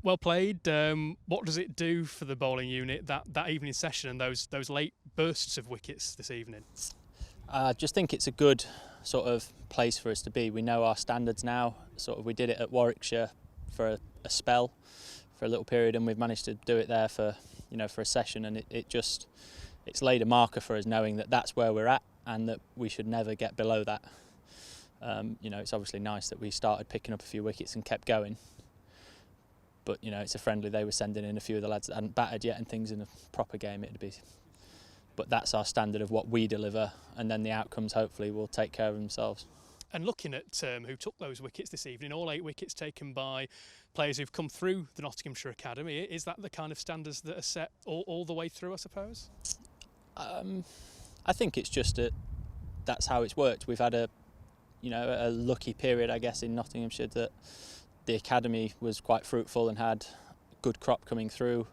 Well played. What does it do for the bowling unit, that evening session and those late bursts of wickets this evening? I just think it's a good sort of place for us to be. We know our standards now. Sort of, we did it at Warwickshire for a spell, for a little period, and we've managed to do it there for a session, and it's laid a marker for us, knowing that that's where we're at and that we should never get below that. It's obviously nice that we started picking up a few wickets and kept going. But it's a friendly. They were sending in a few of the lads that hadn't batted yet and things. In a proper game it'd be. But that's our standard of what we deliver, and then the outcomes hopefully will take care of themselves. And looking at who took those wickets this evening, all 8 wickets taken by players who've come through the Nottinghamshire Academy. Is that the kind of standards that are set all the way through, I suppose? I think it's just that's how it's worked. We've had a lucky period, I guess, in Nottinghamshire, that the academy was quite fruitful and had a good crop coming through,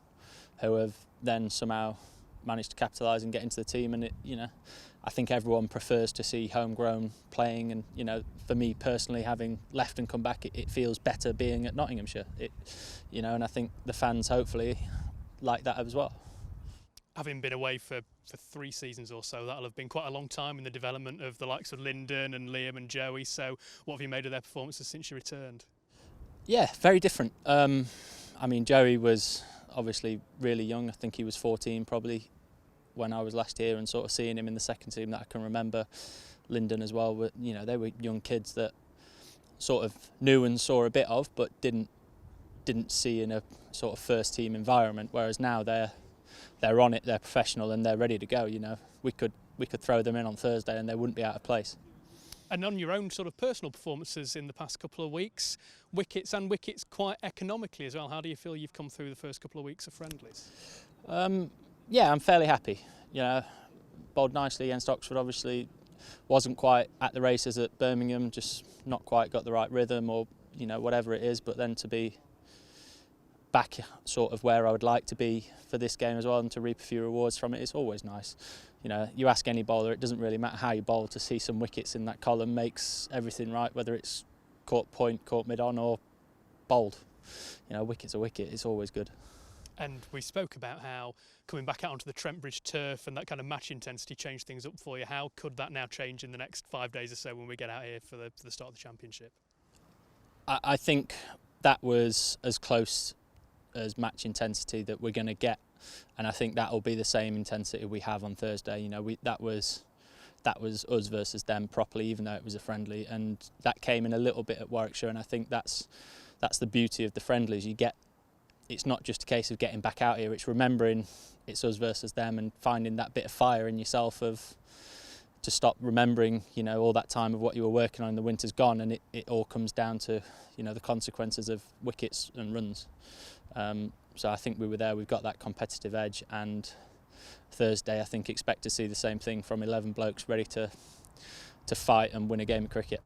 who have then somehow managed to capitalise and get into the team. And I think everyone prefers to see homegrown playing, and for me personally, having left and come back, it feels better being at Nottinghamshire. And I think the fans hopefully like that as well. Having been away for 3 seasons or so, that'll have been quite a long time in the development of the likes of Lyndon and Liam and Joey. So what have you made of their performances since you returned? Yeah, very different. Joey was obviously really young. I think he was 14 probably when I was last here, and sort of seeing him in the second team that I can remember. Lyndon as well, they were young kids that sort of knew and saw a bit of, but didn't see in a sort of first team environment. Whereas now they're on it, they're professional, and they're ready to go. We could throw them in on Thursday and they wouldn't be out of place. And on your own sort of personal performances in the past couple of weeks, wickets quite economically as well. How do you feel you've come through the first couple of weeks of friendlies? Yeah, I'm fairly happy. Bowled nicely against Oxford. Obviously, wasn't quite at the races at Birmingham. Just not quite got the right rhythm, or whatever it is. But then to be back sort of where I would like to be for this game as well, and to reap a few rewards from it, it's always nice. You ask any bowler, it doesn't really matter how you bowl, to see some wickets in that column makes everything right, whether it's caught point, caught mid-on, or bowled. Wicket's a wicket, it's always good. And we spoke about how coming back out onto the Trent Bridge turf and that kind of match intensity changed things up for you. How could that now change in the next 5 days or so when we get out here for the start of the championship? I think that was as close as match intensity that we're going to get, and I think that will be the same intensity we have on Thursday. That was us versus them properly, even though it was a friendly, and that came in a little bit at Warwickshire. And I think that's the beauty of the friendlies. It's not just a case of getting back out here, it's remembering it's us versus them and finding that bit of fire in yourself to stop remembering all that time of what you were working on. The winter's gone, and it all comes down to the consequences of wickets and runs. So I think we were there, we've got that competitive edge, and Thursday I think expect to see the same thing from 11 blokes ready to fight and win a game of cricket.